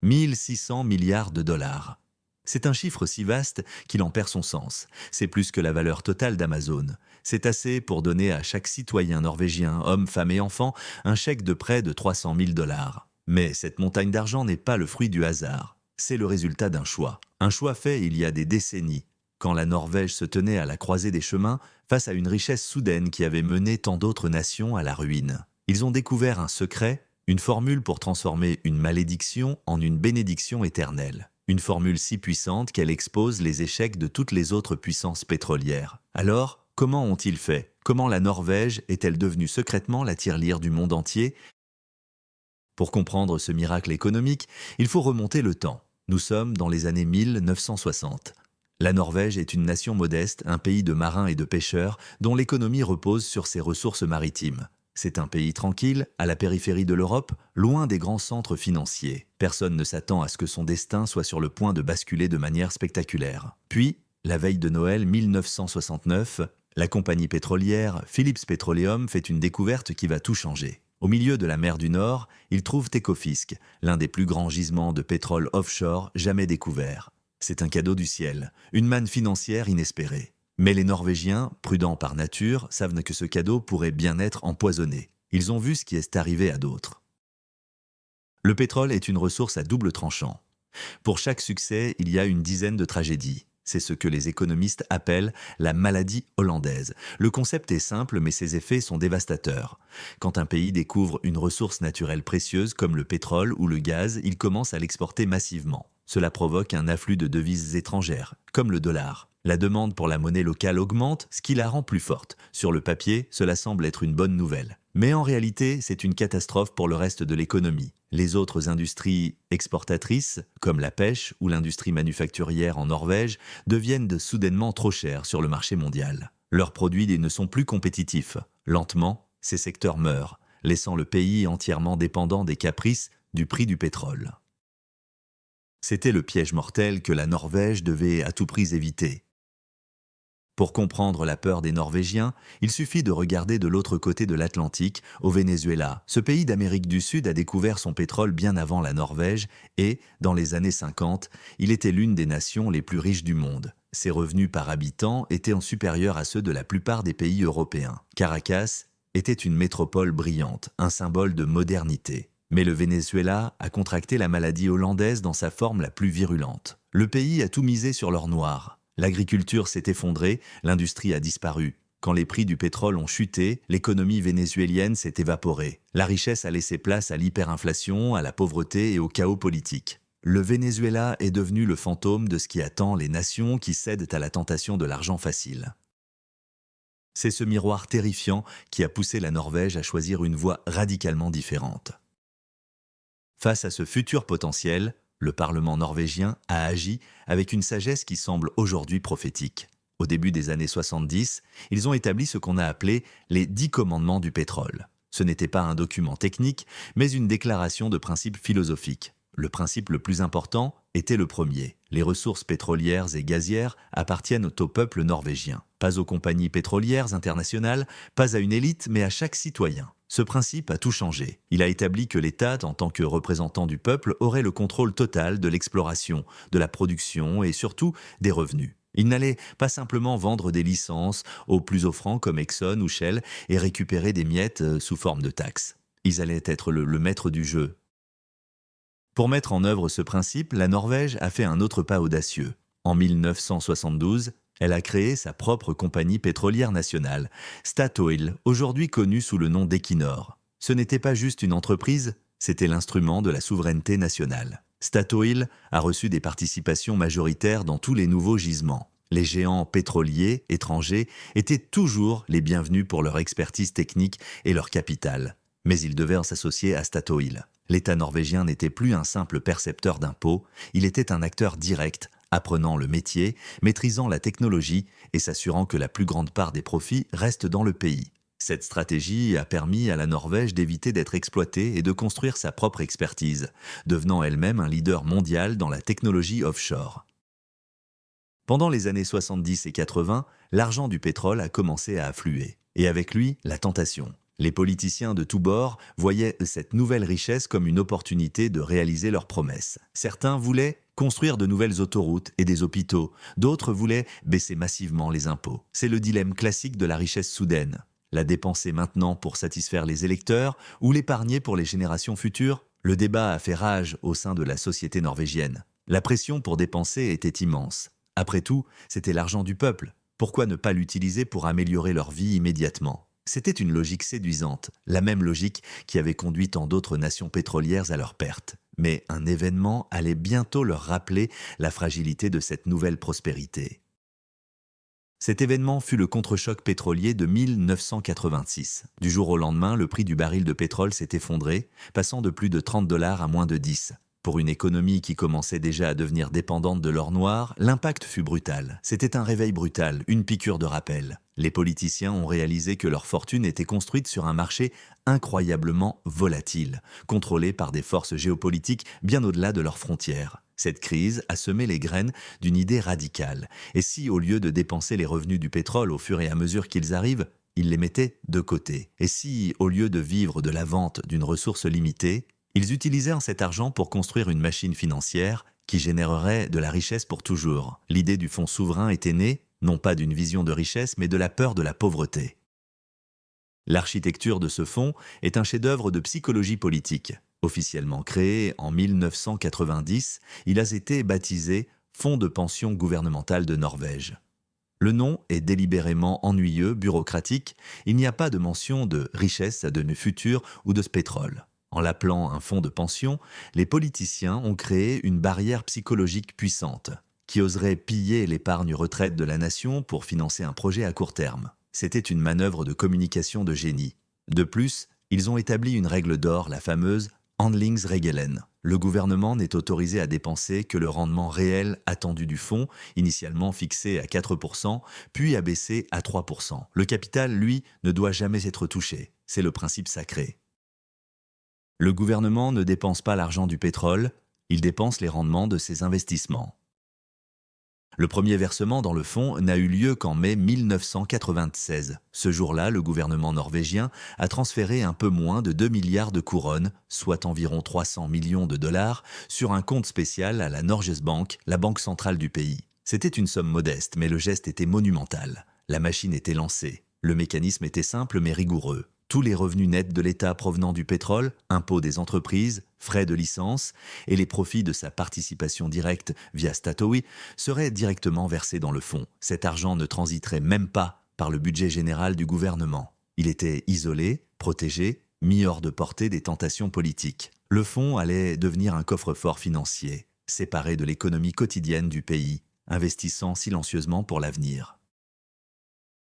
1600 milliards de dollars. C'est un chiffre si vaste qu'il en perd son sens. C'est plus que la valeur totale d'Amazon. C'est assez pour donner à chaque citoyen norvégien, homme, femme et enfant, un chèque de près de 300 000 dollars. Mais cette montagne d'argent n'est pas le fruit du hasard. C'est le résultat d'un choix. Un choix fait il y a des décennies, quand la Norvège se tenait à la croisée des chemins face à une richesse soudaine qui avait mené tant d'autres nations à la ruine. Ils ont découvert un secret, une formule pour transformer une malédiction en une bénédiction éternelle. Une formule si puissante qu'elle expose les échecs de toutes les autres puissances pétrolières. Alors, comment ont-ils fait? Comment la Norvège est-elle devenue secrètement la tirelire du monde entier? Pour comprendre ce miracle économique, il faut remonter le temps. Nous sommes dans les années 1960. La Norvège est une nation modeste, un pays de marins et de pêcheurs, dont l'économie repose sur ses ressources maritimes. C'est un pays tranquille, à la périphérie de l'Europe, loin des grands centres financiers. Personne ne s'attend à ce que son destin soit sur le point de basculer de manière spectaculaire. Puis, la veille de Noël 1969, la compagnie pétrolière Phillips Petroleum fait une découverte qui va tout changer. Au milieu de la mer du Nord, ils trouvent Ekofisk, l'un des plus grands gisements de pétrole offshore jamais découverts. C'est un cadeau du ciel, une manne financière inespérée. Mais les Norvégiens, prudents par nature, savent que ce cadeau pourrait bien être empoisonné. Ils ont vu ce qui est arrivé à d'autres. Le pétrole est une ressource à double tranchant. Pour chaque succès, il y a une dizaine de tragédies. C'est ce que les économistes appellent la maladie hollandaise. Le concept est simple, mais ses effets sont dévastateurs. Quand un pays découvre une ressource naturelle précieuse comme le pétrole ou le gaz, il commence à l'exporter massivement. Cela provoque un afflux de devises étrangères, comme le dollar. La demande pour la monnaie locale augmente, ce qui la rend plus forte. Sur le papier, cela semble être une bonne nouvelle. Mais en réalité, c'est une catastrophe pour le reste de l'économie. Les autres industries exportatrices, comme la pêche ou l'industrie manufacturière en Norvège, deviennent soudainement trop chères sur le marché mondial. Leurs produits ne sont plus compétitifs. Lentement, ces secteurs meurent, laissant le pays entièrement dépendant des caprices du prix du pétrole. C'était le piège mortel que la Norvège devait à tout prix éviter. Pour comprendre la peur des Norvégiens, il suffit de regarder de l'autre côté de l'Atlantique, au Venezuela. Ce pays d'Amérique du Sud a découvert son pétrole bien avant la Norvège et, dans les années 50, il était l'une des nations les plus riches du monde. Ses revenus par habitant étaient supérieurs à ceux de la plupart des pays européens. Caracas était une métropole brillante, un symbole de modernité. Mais le Venezuela a contracté la maladie hollandaise dans sa forme la plus virulente. Le pays a tout misé sur l'or noir. L'agriculture s'est effondrée, l'industrie a disparu. Quand les prix du pétrole ont chuté, l'économie vénézuélienne s'est évaporée. La richesse a laissé place à l'hyperinflation, à la pauvreté et au chaos politique. Le Venezuela est devenu le fantôme de ce qui attend les nations qui cèdent à la tentation de l'argent facile. C'est ce miroir terrifiant qui a poussé la Norvège à choisir une voie radicalement différente. Face à ce futur potentiel, le Parlement norvégien a agi avec une sagesse qui semble aujourd'hui prophétique. Au début des années 70, ils ont établi ce qu'on a appelé les 10 commandements du pétrole. Ce n'était pas un document technique, mais une déclaration de principe philosophique. Le principe le plus important était le premier. Les ressources pétrolières et gazières appartiennent au peuple norvégien. Pas aux compagnies pétrolières internationales, pas à une élite, mais à chaque citoyen. Ce principe a tout changé. Il a établi que l'État, en tant que représentant du peuple, aurait le contrôle total de l'exploration, de la production et surtout des revenus. Il n'allait pas simplement vendre des licences aux plus offrants comme Exxon ou Shell et récupérer des miettes sous forme de taxes. Ils allaient être le maître du jeu. Pour mettre en œuvre ce principe, la Norvège a fait un autre pas audacieux. En 1972, elle a créé sa propre compagnie pétrolière nationale, Statoil, aujourd'hui connue sous le nom d'Equinor. Ce n'était pas juste une entreprise, c'était l'instrument de la souveraineté nationale. Statoil a reçu des participations majoritaires dans tous les nouveaux gisements. Les géants pétroliers étrangers étaient toujours les bienvenus pour leur expertise technique et leur capital. Mais ils devaient s'associer à Statoil. L'État norvégien n'était plus un simple percepteur d'impôts, il était un acteur direct, apprenant le métier, maîtrisant la technologie et s'assurant que la plus grande part des profits reste dans le pays. Cette stratégie a permis à la Norvège d'éviter d'être exploitée et de construire sa propre expertise, devenant elle-même un leader mondial dans la technologie offshore. Pendant les années 70 et 80, l'argent du pétrole a commencé à affluer. Et avec lui, la tentation. Les politiciens de tous bords voyaient cette nouvelle richesse comme une opportunité de réaliser leurs promesses. Certains voulaient construire de nouvelles autoroutes et des hôpitaux, d'autres voulaient baisser massivement les impôts. C'est le dilemme classique de la richesse soudaine. La dépenser maintenant pour satisfaire les électeurs ou l'épargner pour les générations futures? Le débat a fait rage au sein de la société norvégienne. La pression pour dépenser était immense. Après tout, c'était l'argent du peuple. Pourquoi ne pas l'utiliser pour améliorer leur vie immédiatement? C'était une logique séduisante, la même logique qui avait conduit tant d'autres nations pétrolières à leur perte. Mais un événement allait bientôt leur rappeler la fragilité de cette nouvelle prospérité. Cet événement fut le contre-choc pétrolier de 1986. Du jour au lendemain, le prix du baril de pétrole s'est effondré, passant de plus de $30 à moins de 10. Pour une économie qui commençait déjà à devenir dépendante de l'or noir, l'impact fut brutal. C'était un réveil brutal, une piqûre de rappel. Les politiciens ont réalisé que leur fortune était construite sur un marché incroyablement volatile, contrôlé par des forces géopolitiques bien au-delà de leurs frontières. Cette crise a semé les graines d'une idée radicale. Et si, au lieu de dépenser les revenus du pétrole au fur et à mesure qu'ils arrivent, ils les mettaient de côté? Et si, au lieu de vivre de la vente d'une ressource limitée, ils utilisèrent cet argent pour construire une machine financière qui générerait de la richesse pour toujours? L'idée du fonds souverain était née, non pas d'une vision de richesse, mais de la peur de la pauvreté. L'architecture de ce fonds est un chef-d'œuvre de psychologie politique. Officiellement créé en 1990, il a été baptisé Fonds de pension gouvernemental de Norvège. Le nom est délibérément ennuyeux, bureaucratique, il n'y a pas de mention de richesse à de futur ou de pétrole. En l'appelant un fonds de pension, les politiciens ont créé une barrière psychologique puissante, qui oserait piller l'épargne retraite de la nation pour financer un projet à court terme. C'était une manœuvre de communication de génie. De plus, ils ont établi une règle d'or, la fameuse Handlingsregelen. Le gouvernement n'est autorisé à dépenser que le rendement réel attendu du fonds, initialement fixé à 4%, puis abaissé à 3%. Le capital, lui, ne doit jamais être touché. C'est le principe sacré. Le gouvernement ne dépense pas l'argent du pétrole, il dépense les rendements de ses investissements. Le premier versement dans le fonds n'a eu lieu qu'en mai 1996. Ce jour-là, le gouvernement norvégien a transféré un peu moins de 2 milliards de couronnes, soit environ 300 millions de dollars, sur un compte spécial à la Norges Bank, la banque centrale du pays. C'était une somme modeste, mais le geste était monumental. La machine était lancée. Le mécanisme était simple mais rigoureux. Tous les revenus nets de l'État provenant du pétrole, impôts des entreprises, frais de licence et les profits de sa participation directe via Statoil seraient directement versés dans le fonds. Cet argent ne transiterait même pas par le budget général du gouvernement. Il était isolé, protégé, mis hors de portée des tentations politiques. Le fonds allait devenir un coffre-fort financier, séparé de l'économie quotidienne du pays, investissant silencieusement pour l'avenir.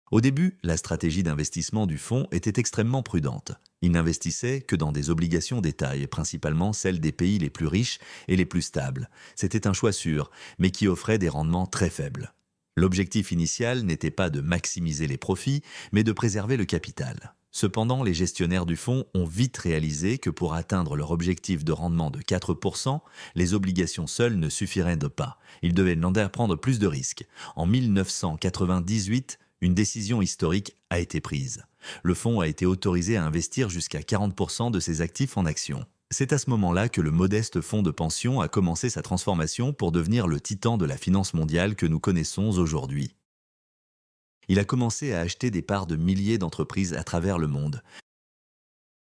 Au début, la stratégie d'investissement du fonds était extrêmement prudente. Il n'investissait que dans des obligations d'État et principalement celles des pays les plus riches et les plus stables. C'était un choix sûr, mais qui offrait des rendements très faibles. L'objectif initial n'était pas de maximiser les profits, mais de préserver le capital. Cependant, les gestionnaires du fonds ont vite réalisé que pour atteindre leur objectif de rendement de 4%, les obligations seules ne suffiraient pas. Ils devaient demander prendre plus de risques. En 1998, une décision historique a été prise. Le fonds a été autorisé à investir jusqu'à 40% de ses actifs en actions. C'est à ce moment-là que le modeste fonds de pension a commencé sa transformation pour devenir le titan de la finance mondiale que nous connaissons aujourd'hui. Il a commencé à acheter des parts de milliers d'entreprises à travers le monde.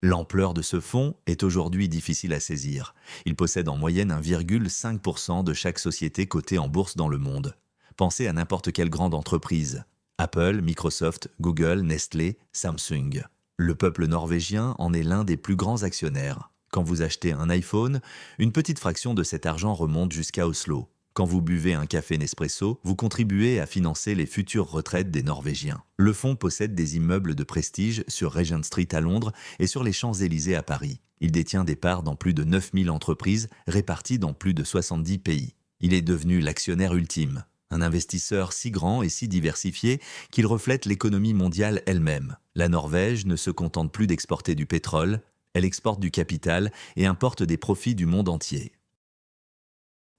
L'ampleur de ce fonds est aujourd'hui difficile à saisir. Il possède en moyenne 1,5% de chaque société cotée en bourse dans le monde. Pensez à n'importe quelle grande entreprise. Apple, Microsoft, Google, Nestlé, Samsung. Le peuple norvégien en est l'un des plus grands actionnaires. Quand vous achetez un iPhone, une petite fraction de cet argent remonte jusqu'à Oslo. Quand vous buvez un café Nespresso, vous contribuez à financer les futures retraites des Norvégiens. Le fonds possède des immeubles de prestige sur Regent Street à Londres et sur les Champs-Élysées à Paris. Il détient des parts dans plus de 9000 entreprises réparties dans plus de 70 pays. Il est devenu l'actionnaire ultime. Un investisseur si grand et si diversifié qu'il reflète l'économie mondiale elle-même. La Norvège ne se contente plus d'exporter du pétrole, elle exporte du capital et importe des profits du monde entier.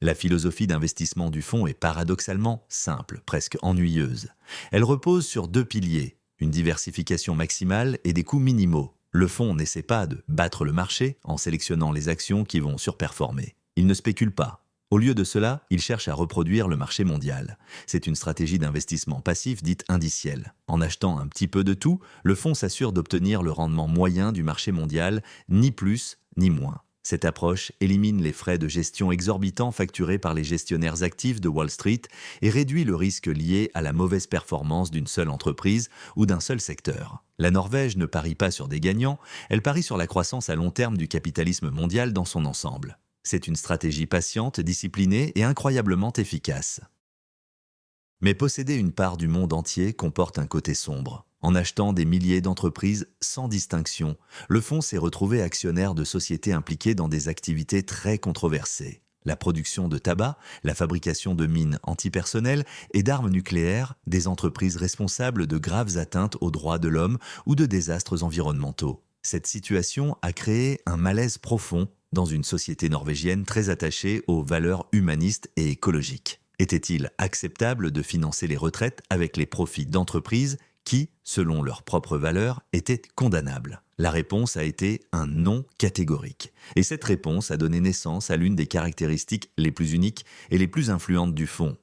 La philosophie d'investissement du fonds est paradoxalement simple, presque ennuyeuse. Elle repose sur deux piliers, une diversification maximale et des coûts minimaux. Le fonds n'essaie pas de battre le marché en sélectionnant les actions qui vont surperformer. Il ne spécule pas. Au lieu de cela, il cherche à reproduire le marché mondial. C'est une stratégie d'investissement passif dite indicielle. En achetant un petit peu de tout, le fonds s'assure d'obtenir le rendement moyen du marché mondial, ni plus ni moins. Cette approche élimine les frais de gestion exorbitants facturés par les gestionnaires actifs de Wall Street et réduit le risque lié à la mauvaise performance d'une seule entreprise ou d'un seul secteur. La Norvège ne parie pas sur des gagnants, elle parie sur la croissance à long terme du capitalisme mondial dans son ensemble. C'est une stratégie patiente, disciplinée et incroyablement efficace. Mais posséder une part du monde entier comporte un côté sombre. En achetant des milliers d'entreprises sans distinction, le fonds s'est retrouvé actionnaire de sociétés impliquées dans des activités très controversées. La production de tabac, la fabrication de mines antipersonnelles et d'armes nucléaires, des entreprises responsables de graves atteintes aux droits de l'homme ou de désastres environnementaux. Cette situation a créé un malaise profond dans une société norvégienne très attachée aux valeurs humanistes et écologiques. Était-il acceptable de financer les retraites avec les profits d'entreprises qui, selon leurs propres valeurs, étaient condamnables? La réponse a été un non catégorique. Et cette réponse a donné naissance à l'une des caractéristiques les plus uniques et les plus influentes du fonds.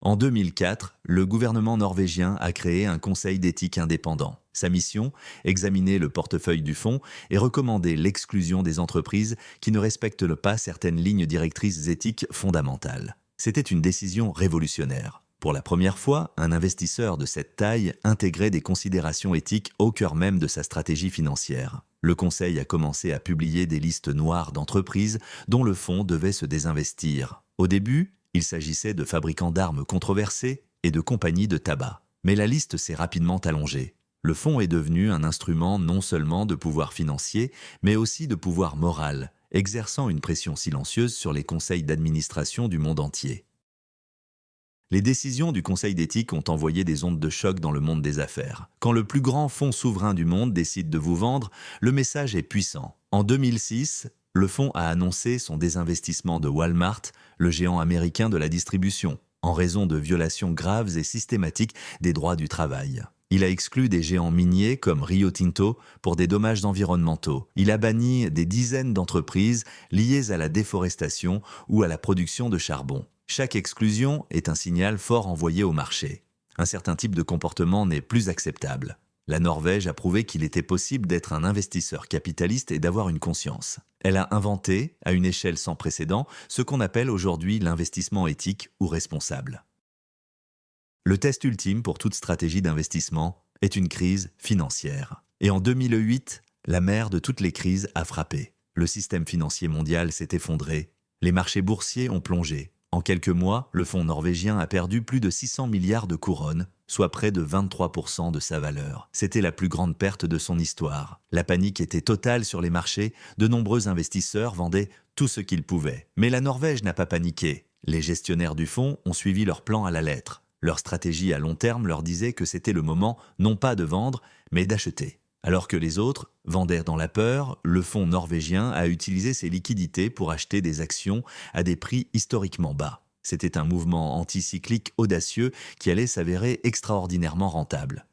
En 2004, le gouvernement norvégien a créé un conseil d'éthique indépendant. Sa mission, examiner le portefeuille du fonds et recommander l'exclusion des entreprises qui ne respectent pas certaines lignes directrices éthiques fondamentales. C'était une décision révolutionnaire. Pour la première fois, un investisseur de cette taille intégrait des considérations éthiques au cœur même de sa stratégie financière. Le conseil a commencé à publier des listes noires d'entreprises dont le fonds devait se désinvestir. Au début, il s'agissait de fabricants d'armes controversés et de compagnies de tabac. Mais la liste s'est rapidement allongée. Le fonds est devenu un instrument non seulement de pouvoir financier, mais aussi de pouvoir moral, exerçant une pression silencieuse sur les conseils d'administration du monde entier. Les décisions du Conseil d'éthique ont envoyé des ondes de choc dans le monde des affaires. Quand le plus grand fonds souverain du monde décide de vous vendre, le message est puissant. En 2006, le fonds a annoncé son désinvestissement de Walmart, le géant américain de la distribution, en raison de violations graves et systématiques des droits du travail. Il a exclu des géants miniers comme Rio Tinto pour des dommages environnementaux. Il a banni des dizaines d'entreprises liées à la déforestation ou à la production de charbon. Chaque exclusion est un signal fort envoyé au marché. Un certain type de comportement n'est plus acceptable. La Norvège a prouvé qu'il était possible d'être un investisseur capitaliste et d'avoir une conscience. Elle a inventé, à une échelle sans précédent, ce qu'on appelle aujourd'hui l'investissement éthique ou responsable. Le test ultime pour toute stratégie d'investissement est une crise financière. Et en 2008, la mère de toutes les crises a frappé. Le système financier mondial s'est effondré. Les marchés boursiers ont plongé. En quelques mois, le fonds norvégien a perdu plus de 600 milliards de couronnes, soit près de 23% de sa valeur. C'était la plus grande perte de son histoire. La panique était totale sur les marchés, de nombreux investisseurs vendaient tout ce qu'ils pouvaient. Mais la Norvège n'a pas paniqué. Les gestionnaires du fonds ont suivi leur plan à la lettre. Leur stratégie à long terme leur disait que c'était le moment non pas de vendre, mais d'acheter. Alors que les autres vendaient dans la peur, le fonds norvégien a utilisé ses liquidités pour acheter des actions à des prix historiquement bas. C'était un mouvement anticyclique audacieux qui allait s'avérer extraordinairement rentable.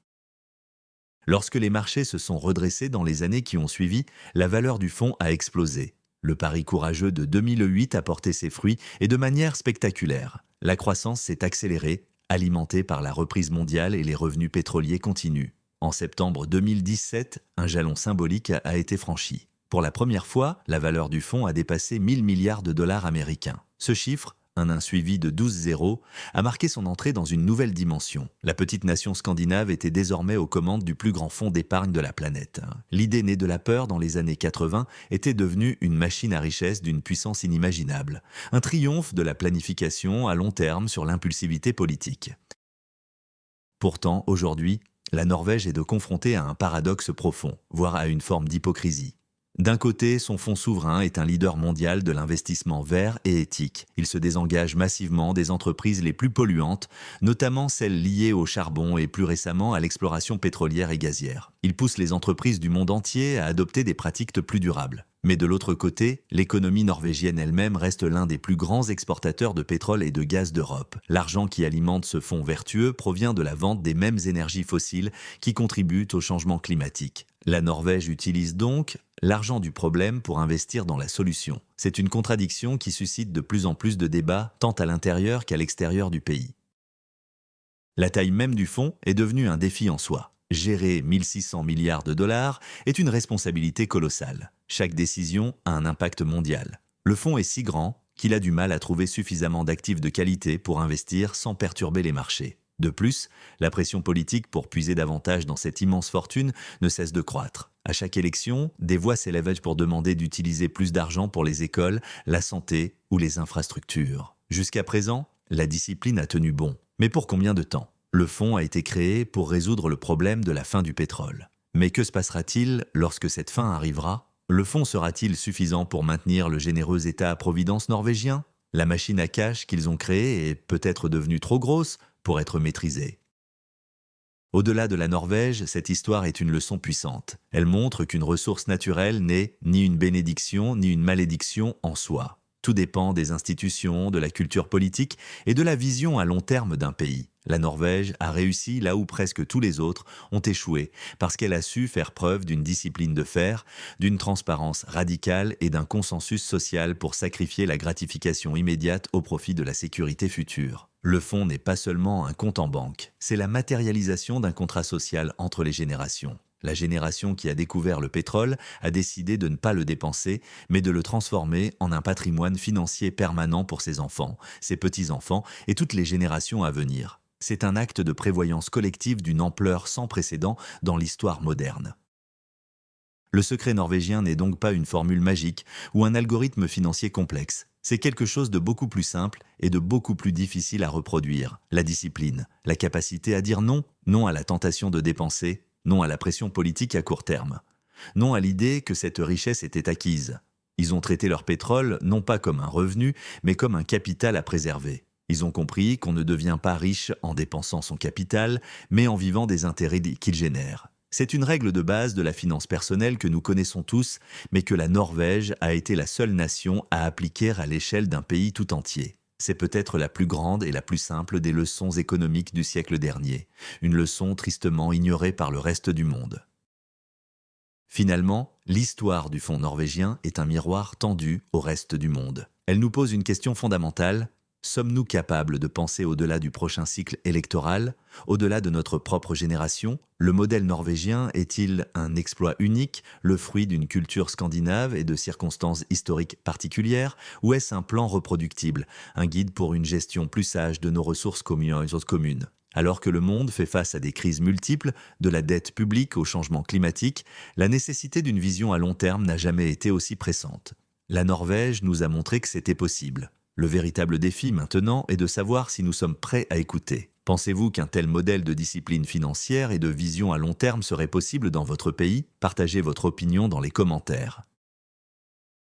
Lorsque les marchés se sont redressés dans les années qui ont suivi, la valeur du fonds a explosé. Le pari courageux de 2008 a porté ses fruits et de manière spectaculaire. La croissance s'est accélérée, alimentée par la reprise mondiale et les revenus pétroliers continus. En septembre 2017, un jalon symbolique a été franchi. Pour la première fois, la valeur du fonds a dépassé 1000 milliards de dollars américains. Ce chiffre, un suivi de 12 zéros, a marqué son entrée dans une nouvelle dimension. La petite nation scandinave était désormais aux commandes du plus grand fonds d'épargne de la planète. L'idée née de la peur dans les années 80 était devenue une machine à richesse d'une puissance inimaginable. Un triomphe de la planification à long terme sur l'impulsivité politique. Pourtant, aujourd'hui, la Norvège est confrontée à un paradoxe profond, voire à une forme d'hypocrisie. D'un côté, son fonds souverain est un leader mondial de l'investissement vert et éthique. Il se désengage massivement des entreprises les plus polluantes, notamment celles liées au charbon et plus récemment à l'exploration pétrolière et gazière. Il pousse les entreprises du monde entier à adopter des pratiques plus durables. Mais de l'autre côté, l'économie norvégienne elle-même reste l'un des plus grands exportateurs de pétrole et de gaz d'Europe. L'argent qui alimente ce fonds vertueux provient de la vente des mêmes énergies fossiles qui contribuent au changement climatique. La Norvège utilise donc l'argent du problème pour investir dans la solution. C'est une contradiction qui suscite de plus en plus de débats tant à l'intérieur qu'à l'extérieur du pays. La taille même du fonds est devenue un défi en soi. Gérer 1600 milliards de dollars est une responsabilité colossale. Chaque décision a un impact mondial. Le fonds est si grand qu'il a du mal à trouver suffisamment d'actifs de qualité pour investir sans perturber les marchés. De plus, la pression politique pour puiser davantage dans cette immense fortune ne cesse de croître. À chaque élection, des voix s'élèvent pour demander d'utiliser plus d'argent pour les écoles, la santé ou les infrastructures. Jusqu'à présent, la discipline a tenu bon. Mais pour combien de temps ? Le fonds a été créé pour résoudre le problème de la fin du pétrole. Mais que se passera-t-il lorsque cette fin arrivera ? Le fonds sera-t-il suffisant pour maintenir le généreux État-providence norvégien ? La machine à cash qu'ils ont créée est peut-être devenue trop grosse pour être maîtrisée. Au-delà de la Norvège, cette histoire est une leçon puissante. Elle montre qu'une ressource naturelle n'est ni une bénédiction ni une malédiction en soi. Tout dépend des institutions, de la culture politique et de la vision à long terme d'un pays. La Norvège a réussi là où presque tous les autres ont échoué, parce qu'elle a su faire preuve d'une discipline de fer, d'une transparence radicale et d'un consensus social pour sacrifier la gratification immédiate au profit de la sécurité future. Le fonds n'est pas seulement un compte en banque, c'est la matérialisation d'un contrat social entre les générations. La génération qui a découvert le pétrole a décidé de ne pas le dépenser, mais de le transformer en un patrimoine financier permanent pour ses enfants, ses petits-enfants et toutes les générations à venir. C'est un acte de prévoyance collective d'une ampleur sans précédent dans l'histoire moderne. Le secret norvégien n'est donc pas une formule magique ou un algorithme financier complexe. C'est quelque chose de beaucoup plus simple et de beaucoup plus difficile à reproduire. La discipline, la capacité à dire non, non à la tentation de dépenser, non à la pression politique à court terme. Non à l'idée que cette richesse était acquise. Ils ont traité leur pétrole non pas comme un revenu, mais comme un capital à préserver. Ils ont compris qu'on ne devient pas riche en dépensant son capital, mais en vivant des intérêts qu'il génère. C'est une règle de base de la finance personnelle que nous connaissons tous, mais que la Norvège a été la seule nation à appliquer à l'échelle d'un pays tout entier. C'est peut-être la plus grande et la plus simple des leçons économiques du siècle dernier, une leçon tristement ignorée par le reste du monde. Finalement, l'histoire du fonds norvégien est un miroir tendu au reste du monde. Elle nous pose une question fondamentale. Sommes-nous capables de penser au-delà du prochain cycle électoral, au-delà de notre propre génération ? Le modèle norvégien est-il un exploit unique, le fruit d'une culture scandinave et de circonstances historiques particulières, ou est-ce un plan reproductible, un guide pour une gestion plus sage de nos ressources communes ? Alors que le monde fait face à des crises multiples, de la dette publique au changement climatique, la nécessité d'une vision à long terme n'a jamais été aussi pressante. La Norvège nous a montré que c'était possible. Le véritable défi maintenant est de savoir si nous sommes prêts à écouter. Pensez-vous qu'un tel modèle de discipline financière et de vision à long terme serait possible dans votre pays ? Partagez votre opinion dans les commentaires.